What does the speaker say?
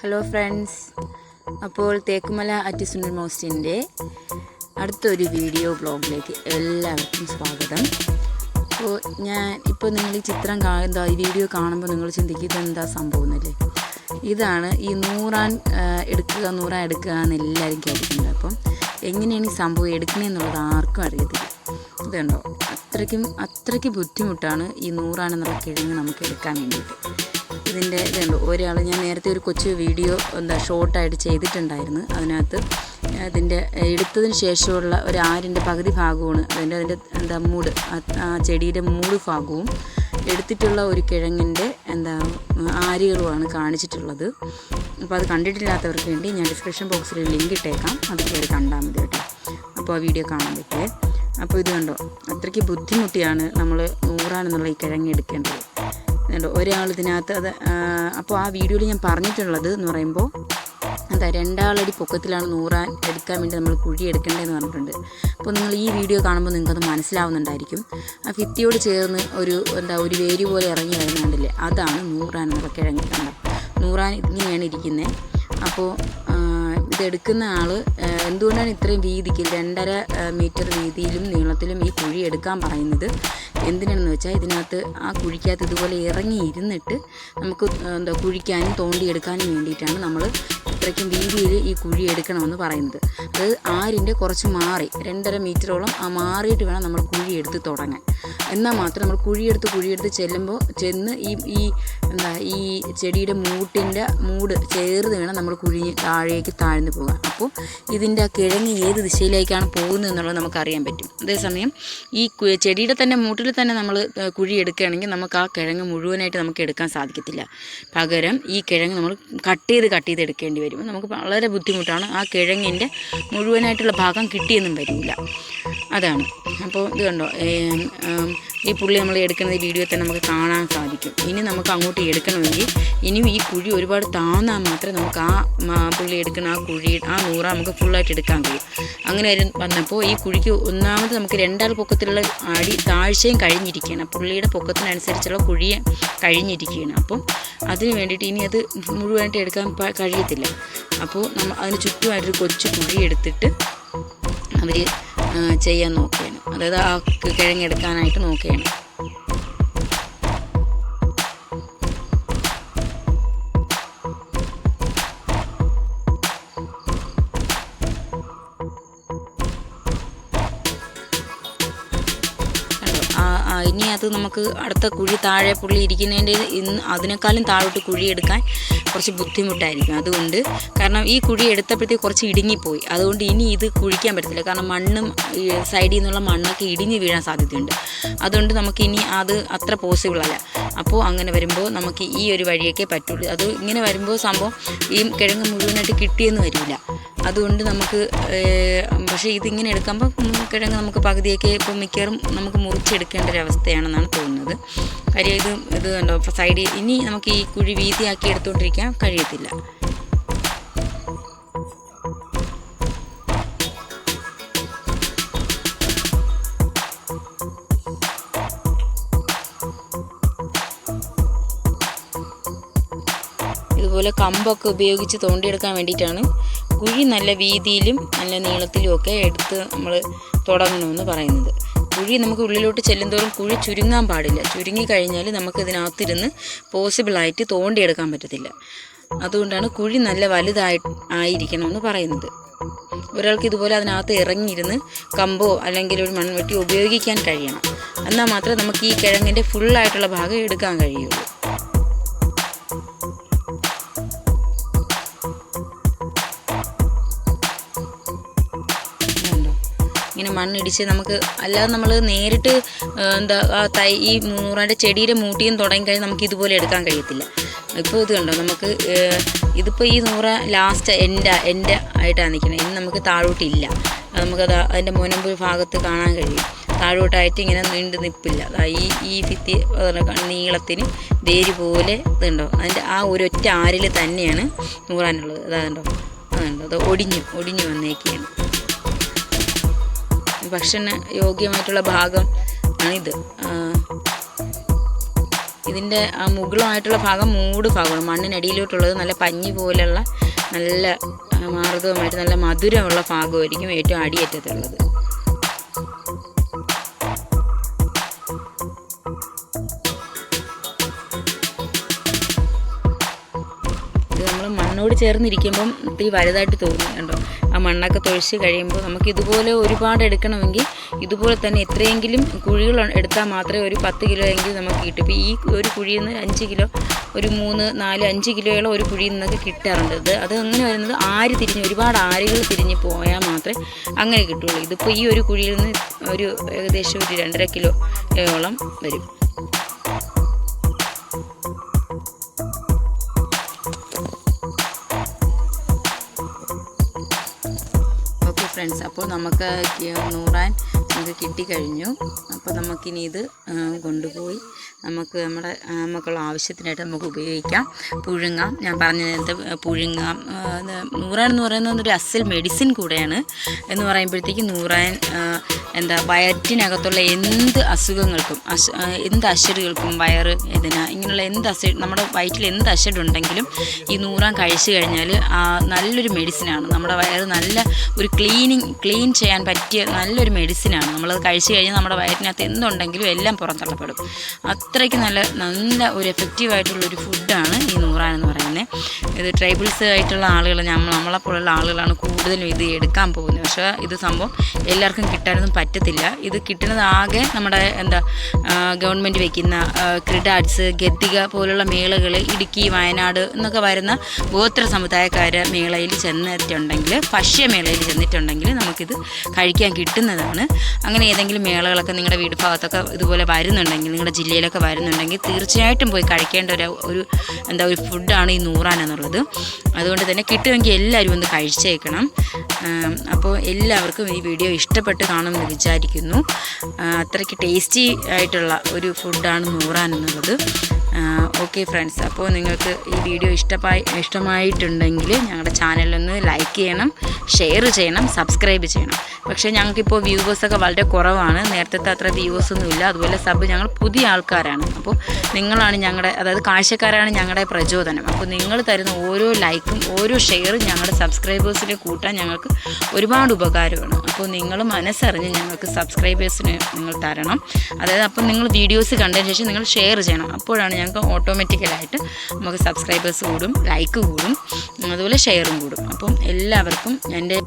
Hello friends, അപ്പോൾ Thekkumala at Sunil മോസ്റ്റിൻ്റെ അടുത്തൊരു video ബ്ലോഗിലേക്ക് എല്ലാവർക്കും സ്വാഗതം. അപ്പോൾ ഇപ്പോൾ നിങ്ങൾ ഈ ചിത്രം ഈ വീഡിയോ കാണുമ്പോൾ നിങ്ങൾ ചിന്തിക്കുക ഇതെന്താ സംഭവം എന്നല്ലേ. ഇതാണ് ഈ നൂറാൻ എടുക്കുക എന്ന് എല്ലാവരും കേട്ടിട്ടുണ്ട്. അപ്പം എങ്ങനെയാണ് ഈ സംഭവം എടുക്കണമെന്നുള്ളത് ആർക്കും അറിയത്തില്ല. ഇതുണ്ടോ, അത്രയ്ക്ക് ബുദ്ധിമുട്ടാണ് ഈ നൂറാനെന്നുള്ള കിഴങ്ങ് നമുക്ക് എടുക്കാൻ വേണ്ടിയിട്ട്. ഇതുണ്ട് ഒരാൾ, ഞാൻ നേരത്തെ ഒരു കൊച്ചു വീഡിയോ ഷോർട്ടായിട്ട് ചെയ്തിട്ടുണ്ടായിരുന്നു. അതിനകത്ത് അതിൻ്റെ എടുത്തതിന് ശേഷമുള്ള ഒരു ആരിൻ്റെ പകുതി ഭാഗമാണ് അതിൻ്റെ മൂട്, ആ ചെടിയുടെ മൂട് ഭാഗവും എടുത്തിട്ടുള്ള ഒരു കിഴങ്ങിൻ്റെ ആരുകളുമാണ് കാണിച്ചിട്ടുള്ളത്. അപ്പോൾ അത് കണ്ടിട്ടില്ലാത്തവർക്ക് വേണ്ടി ഞാൻ ഡിസ്ക്രിപ്ഷൻ ബോക്സിൽ ലിങ്ക് ഇട്ടേക്കാം, അത് കയറി കണ്ടാൽ മതി കേട്ടോ. അപ്പോൾ ആ വീഡിയോ കാണാൻ പറ്റേ. അപ്പോൾ ഇത് കണ്ടോ, അത്രയ്ക്ക് ബുദ്ധിമുട്ടിയാണ് നമ്മൾ നൂറാനെന്നുള്ള ഈ കിഴങ്ങ് എടുക്കേണ്ടത്. ഒരാൾ ഇതിനകത്ത് അപ്പോൾ ആ വീഡിയോയിൽ ഞാൻ പറഞ്ഞിട്ടുള്ളത് എന്ന് പറയുമ്പോൾ 2 അടി പൊക്കത്തിലാണ് നൂറാൻ എടുക്കാൻ വേണ്ടി നമ്മൾ കുഴി എടുക്കേണ്ടതെന്ന് പറഞ്ഞിട്ടുണ്ട്. അപ്പോൾ നിങ്ങൾ ഈ വീഡിയോ കാണുമ്പോൾ നിങ്ങൾക്കത് മനസ്സിലാവുന്നുണ്ടായിരിക്കും. ആ ഭിത്തിയോട് ചേർന്ന് ഒരു വേര് പോലെ ഇറങ്ങി വരുന്നുണ്ടല്ലേ, അതാണ് നൂറാൻ എന്നുള്ള കിഴങ്ങ്. കണ്ടോ, നൂറാൻ ഇങ്ങനെയാണ് ഇരിക്കുന്നത്. അപ്പോൾ ഇതെടുക്കുന്ന ആൾ എന്തുകൊണ്ടാണ് ഇത്രയും വീതിക്ക് 2.5 മീറ്റർ വീതിയിലും നീളത്തിലും ഈ കുഴി എടുക്കാൻ പറയുന്നത് എന്തിനാണെന്ന് വെച്ചാൽ, ഇതിനകത്ത് ആ കുഴിക്കകത്ത് ഇതുപോലെ ഇറങ്ങി ഇരുന്നിട്ട് നമുക്ക് കുഴിക്കാനും തോണ്ടിയെടുക്കാനും വേണ്ടിയിട്ടാണ് നമ്മൾ ഇത്രയ്ക്കും വീതിയിൽ ഈ കുഴി എടുക്കണമെന്ന് പറയുന്നത്. അത് ആരിൻ്റെ കുറച്ച് മാറി 2.5 മീറ്ററോളം മാറിയിട്ട് വേണം നമ്മൾ കുഴി എടുത്ത് തുടങ്ങാൻ. എന്നാൽ മാത്രം നമ്മൾ കുഴിയെടുത്ത് ചെന്ന് ഈ ചെടിയുടെ മൂട് ചേർന്ന് വേണം നമ്മൾ താഴേക്ക് താഴ്ന്നു പോകാൻ. അപ്പോൾ ഇതിൻ്റെ ആ കിഴങ്ങ് ഏത് ദിശയിലേക്കാണ് പോകുന്നത് എന്നുള്ളത് നമുക്കറിയാൻ പറ്റും. അതേസമയം ഈ ചെടിയുടെ തന്നെ മൂട്ടിൽ തന്നെ നമ്മൾ കുഴി എടുക്കുകയാണെങ്കിൽ നമുക്ക് ആ കിഴങ്ങ് മുഴുവനായിട്ട് നമുക്ക് എടുക്കാൻ സാധിക്കത്തില്ല. പകരം ഈ കിഴങ്ങ് നമ്മൾ കട്ട് ചെയ്ത് എടുക്കേണ്ടി വരും. നമുക്ക് വളരെ ബുദ്ധിമുട്ടാണ്. ആ കിഴങ്ങിൻ്റെ മുഴുവനായിട്ടുള്ള ഭാഗം കിട്ടിയെന്നും വരില്ല. അതാണ്. അപ്പോൾ ഇത് കണ്ടോ, ഈ പുള്ളി നമ്മൾ എടുക്കുന്ന ഈ വീഡിയോ തന്നെ നമുക്ക് കാണാൻ സാധിക്കും. ഇനി നമുക്ക് അങ്ങോട്ട് എടുക്കണമെങ്കിൽ ഇനിയും ഈ കുഴി ഒരുപാട് താന്നാൽ മാത്രമേ നമുക്ക് പുള്ളി എടുക്കുന്ന ആ നൂറ നമുക്ക് ഫുള്ളായിട്ട് എടുക്കാൻ കഴിയും. അങ്ങനെ വന്നപ്പോൾ ഈ കുഴിക്ക് ഒന്നാമത് നമുക്ക് 2 ആൾ പൊക്കത്തിലുള്ള താഴ്ചയും കഴിഞ്ഞിരിക്കുകയാണ്. പുള്ളിയുടെ പൊക്കത്തിനനുസരിച്ചുള്ള കുഴിയെ കഴിഞ്ഞിരിക്കുകയാണ്. അപ്പോൾ അതിന് വേണ്ടിയിട്ട് ഇനി അത് മുഴുവനായിട്ട് എടുക്കാൻ കഴിയത്തില്ല. അപ്പോൾ അതിന് ചുറ്റുമായിട്ടൊരു കൊച്ചു കുഴി എടുത്തിട്ട് അവർ ചെയ്യാൻ നോക്കുകയാണ്. അതായത് ആ കിഴങ്ങെടുക്കാനായിട്ട് നോക്കുകയാണ്. ഇനി അത് നമുക്ക് അടുത്ത കുഴി താഴെ പുള്ളി ഇരിക്കുന്നതിൻ്റെ അതിനേക്കാളും താഴോട്ട് കുഴിയെടുക്കാൻ കുറച്ച് ബുദ്ധിമുട്ടായിരിക്കും. അതുകൊണ്ട് കാരണം ഈ കുഴി എടുത്തപ്പോഴത്തേക്ക് കുറച്ച് ഇടുങ്ങിപ്പോയി. അതുകൊണ്ട് ഇനി ഇത് കുഴിക്കാൻ പറ്റത്തില്ല. കാരണം മണ്ണും സൈഡിൽ നിന്നുള്ള മണ്ണൊക്കെ ഇടിഞ്ഞ് വീഴാൻ സാധ്യതയുണ്ട്. അതുകൊണ്ട് നമുക്ക് ഇനി അത് അത്ര പോസിബിളല്ല. അപ്പോൾ അങ്ങനെ വരുമ്പോൾ നമുക്ക് ഈ ഒരു വഴിയൊക്കെ പറ്റുള്ളൂ. അത് ഇങ്ങനെ വരുമ്പോൾ സംഭവം ഈ കിഴങ്ങ് മുഴുവനായിട്ട് കിട്ടിയെന്ന് വരില്ല. അതുകൊണ്ട് നമുക്ക് പക്ഷേ ഇതിങ്ങനെ എടുക്കുമ്പോൾ കിഴങ്ങ് നമുക്ക് പകുതിയൊക്കെ ഇപ്പോൾ മിക്കവാറും നമുക്ക് മുറിച്ചെടുക്കേണ്ട ഒരവസ്ഥയാണെന്നാണ് തോന്നുന്നത്. കാര്യം ഇത് കണ്ടോ, സൈഡിൽ ഇനി നമുക്ക് ഈ കുഴി വീതിയാക്കി എടുത്തുകൊണ്ടിരിക്കാൻ കഴിയത്തില്ല. ഇതുപോലെ കമ്പൊക്കെ ഉപയോഗിച്ച് തോണ്ടിയെടുക്കാൻ വേണ്ടിയിട്ടാണ് കുഴി നല്ല വീതിയിലും നല്ല നീളത്തിലും ഒക്കെ എടുത്ത് നമ്മൾ തുടങ്ങണമെന്ന് പറയുന്നത്. കുഴി നമുക്ക് ഉള്ളിലോട്ട് ചെല്ലുന്തോറും കുഴി ചുരുങ്ങാൻ പാടില്ല. ചുരുങ്ങിക്കഴിഞ്ഞാൽ നമുക്കിതിനകത്തിരുന്ന് പോസിബിളായിട്ട് തോണ്ടിയെടുക്കാൻ പറ്റത്തില്ല. അതുകൊണ്ടാണ് കുഴി നല്ല ആയിരിക്കണമെന്ന് പറയുന്നത്. ഒരാൾക്ക് ഇതുപോലെ അതിനകത്ത് ഇറങ്ങിയിരുന്ന് കമ്പോ അല്ലെങ്കിൽ ഒരു മൺവെട്ടി ഉപയോഗിക്കാൻ കഴിയണം. എന്നാൽ മാത്രമേ നമുക്ക് ഈ കിഴങ്ങിൻ്റെ ഫുള്ളായിട്ടുള്ള ഭാഗം എടുക്കാൻ കഴിയുള്ളൂ. ഇങ്ങനെ മണ്ണിടിച്ച് നമുക്ക് അല്ലാതെ നമ്മൾ നേരിട്ട് ഈ നൂറാൻ്റെ ചെടിയുടെ മൂട്ടിയും തുടങ്ങിക്കഴിഞ്ഞാൽ നമുക്ക് ഇതുപോലെ എടുക്കാൻ കഴിയത്തില്ല. ഇപ്പോൾ ഇത് കണ്ടോ, നമുക്ക് ഇതിപ്പോൾ ഈ നൂറ ലാസ്റ്റ് എൻ്റെ ആയിട്ടാണ് നിൽക്കുന്നത്. ഇന്ന് നമുക്ക് താഴോട്ടില്ല. നമുക്കത് അതിൻ്റെ മുനമ്പ് ഭാഗത്ത് കാണാൻ കഴിയും. താഴോട്ടായിട്ട് ഇങ്ങനെ നീണ്ടു നിൽപ്പില്ല. ഈ ഭിത്തി നീളത്തിന് വേര് പോലെ ഇതുണ്ടോ, അതിൻ്റെ ആ ഒരൊറ്റ ആരിൽ തന്നെയാണ് നൂറാനുള്ളത്. അതുണ്ടോ, അത് ഒടിഞ്ഞു വന്നേക്കുകയാണ്. ഭക്ഷണ യോഗ്യമായിട്ടുള്ള ഭാഗം ആണിത്. ഇതിൻ്റെ മുകളായിട്ടുള്ള ഭാഗം മൂട് ഭാഗമാണ്, മണ്ണിനടിയിലോട്ടുള്ളത് നല്ല പഞ്ഞി പോലെയുള്ള നല്ല മാർദ്ദവമായിട്ട് നല്ല മധുരമുള്ള ഭാഗമായിരിക്കും ഏറ്റവും അടിയറ്റത്തുള്ളത്. ഇത് നമ്മൾ മണ്ണോട് ചേർന്നിരിക്കുമ്പം ഇത്തിരി വലുതായിട്ട് തോന്നും കണ്ടോ. ആ മണ്ണൊക്കെ തൊഴിച്ച് കഴിയുമ്പോൾ നമുക്ക് ഇതുപോലെ ഒരുപാട് എടുക്കണമെങ്കിൽ ഇതുപോലെ തന്നെ എത്രയെങ്കിലും കുഴികൾ എടുത്താൽ മാത്രമേ ഒരു 10 കിലോ എങ്കിലും നമുക്ക് കിട്ടും. ഇപ്പോൾ ഈ ഒരു കുഴിയിൽ നിന്ന് 5 കിലോ, ഒരു 3, 4, 5 കിലോയോളം ഒരു കുഴിയിൽ നിന്നൊക്കെ കിട്ടാറുണ്ട്. അത് അങ്ങനെ വരുന്നത് ആര് തിരിഞ്ഞ് ഒരുപാട് ആരുകൾ തിരിഞ്ഞ് പോയാൽ മാത്രമേ അങ്ങനെ കിട്ടുള്ളൂ. ഇതിപ്പോൾ ഈ ഒരു കുഴിയിൽ നിന്ന് ഒരു ഏകദേശം ഒരു 2.5 കിലോയോളം വരും. ഫ്രണ്ട്സ്, അപ്പോൾ നമുക്ക് നൂറാൻ നമുക്ക് കിട്ടിക്കഴിഞ്ഞു. അപ്പോൾ നമുക്കിനി ഇത് കൊണ്ടുപോയി നമുക്കുള്ള ആവശ്യത്തിനായിട്ട് നമുക്ക് ഉപയോഗിക്കാം. പുഴുങ്ങാം. ഞാൻ പറഞ്ഞ നേരത്തെ പുഴുങ്ങാം. നൂറാൻ എന്ന് പറയുന്നത് ഒരു അസൽ മെഡിസിൻ കൂടെയാണ്. എന്ന് പറയുമ്പോഴത്തേക്കും നൂറാൻ വയറ്റിനകത്തുള്ള എന്ത് അസുഖങ്ങൾക്കും എന്ത് അശടുകൾക്കും വയറ് വേദന ഇങ്ങനെയുള്ള നമ്മുടെ വയറ്റിൽ എന്ത് അശടുണ്ടെങ്കിലും ഈ നൂറാൻ കഴിച്ചു കഴിഞ്ഞാൽ നല്ലൊരു മെഡിസിനാണ്. നമ്മുടെ വയറ് നല്ല ഒരു ക്ലീൻ ചെയ്യാൻ പറ്റിയ നല്ലൊരു മെഡിസിനാണ്. നമ്മളത് കഴിച്ചു കഴിഞ്ഞാൽ നമ്മുടെ വയറ്റിനകത്ത് എന്തുണ്ടെങ്കിലും എല്ലാം പുറന്തള്ളപ്പെടും. അത്രയ്ക്ക് നല്ല ഒരു എഫക്റ്റീവായിട്ടുള്ളൊരു ഫുഡാണ് ഈ നൂറാൻ എന്ന് പറയുന്നത്. ഇത് ട്രൈബൽസ് ആയിട്ടുള്ള ആളുകൾ നമ്മളെപ്പോലുള്ള ആളുകളാണ് കൂടുതലും ഇത് എടുക്കാൻ പോകുന്നത്. പക്ഷേ ഇത് സംഭവം എല്ലാവർക്കും കിട്ടാനൊന്നും പറ്റത്തില്ല. ഇത് കിട്ടുന്നത് ആകെ നമ്മുടെ ഗവൺമെൻറ് വയ്ക്കുന്ന ക്രിഡാറ്റ്സ്, ഗദ്ദിക പോലുള്ള മേളകൾ, ഇടുക്കി, വയനാട് എന്നൊക്കെ വരുന്ന ഗോത്ര സമുദായക്കാരെ മേളയിൽ ചെന്നിട്ടുണ്ടെങ്കിൽ, ഭക്ഷ്യമേളയിൽ ചെന്നിട്ടുണ്ടെങ്കിൽ നമുക്കിത് കഴിക്കാൻ കിട്ടുന്നതാണ്. അങ്ങനെ ഏതെങ്കിലും മേളകളൊക്കെ നിങ്ങളുടെ വീട് ഭാഗത്തൊക്കെ ഇതുപോലെ വരുന്നുണ്ടെങ്കിൽ, നിങ്ങളുടെ ജില്ലയിലൊക്കെ വരുന്നുണ്ടെങ്കിൽ തീർച്ചയായിട്ടും പോയി കഴിക്കേണ്ട ഒരു ഫുഡാണ് ഈ നൂറാൻ എന്നുള്ളത്. അതുകൊണ്ട് തന്നെ കിട്ടുമെങ്കിൽ എല്ലാവരും ഒന്ന് കഴിച്ചേക്കണം. അപ്പോൾ എല്ലാവർക്കും ഈ വീഡിയോ ഇഷ്ടപ്പെട്ട് കാണുമെന്ന് വിചാരിക്കുന്നു. അത്രയ്ക്ക് ടേസ്റ്റി ആയിട്ടുള്ള ഒരു ഫുഡാണ് നൂറാൻ എന്നുള്ളത്. ഓക്കെ ഫ്രണ്ട്സ്, അപ്പോൾ നിങ്ങൾക്ക് ഈ വീഡിയോ ഇഷ്ടമായിട്ടുണ്ടെങ്കിൽ ഞങ്ങളുടെ ചാനലൊന്ന് ലൈക്ക് ചെയ്യണം, ഷെയർ ചെയ്യണം, സബ്സ്ക്രൈബ് ചെയ്യണം. പക്ഷേ ഞങ്ങൾക്കിപ്പോൾ വ്യൂവേഴ്സൊക്കെ വളരെ കുറവാണ്. നേരത്തെ അത്ര വ്യൂവേഴ്സൊന്നുമില്ല. അതുപോലെ ഞങ്ങൾ പുതിയ ആൾക്കാരാണ്. അപ്പോൾ നിങ്ങളാണ് അതായത് കാഴ്ചക്കാരാണ് ഞങ്ങളുടെ പ്രചോദനം. അപ്പോൾ നിങ്ങൾ തരുന്ന ഓരോ ലൈക്കും ഓരോ ഷെയറും ഞങ്ങളുടെ സബ്സ്ക്രൈബേഴ്സിനെ കൂട്ടാൻ ഞങ്ങൾക്ക് ഒരുപാട് ഉപകാരമാണ്. അപ്പോൾ നിങ്ങൾ മനസ്സറിഞ്ഞ് ഞങ്ങൾക്ക് സബ്സ്ക്രൈബേഴ്സിന് നിങ്ങൾ തരണം. അതായത് അപ്പം നിങ്ങൾ വീഡിയോസ് കണ്ടതിന് ശേഷം നിങ്ങൾ ഷെയർ ചെയ്യണം. അപ്പോഴാണ് ഞങ്ങൾക്ക് ഓട്ടോമാറ്റിക്കലായിട്ട് നമുക്ക് സബ്സ്ക്രൈബേഴ്സ് കൂടും, ലൈക്ക് കൂടും, അതുപോലെ ഷെയറും കൂടും. അപ്പം എല്ലാവർക്കും എൻ്റെ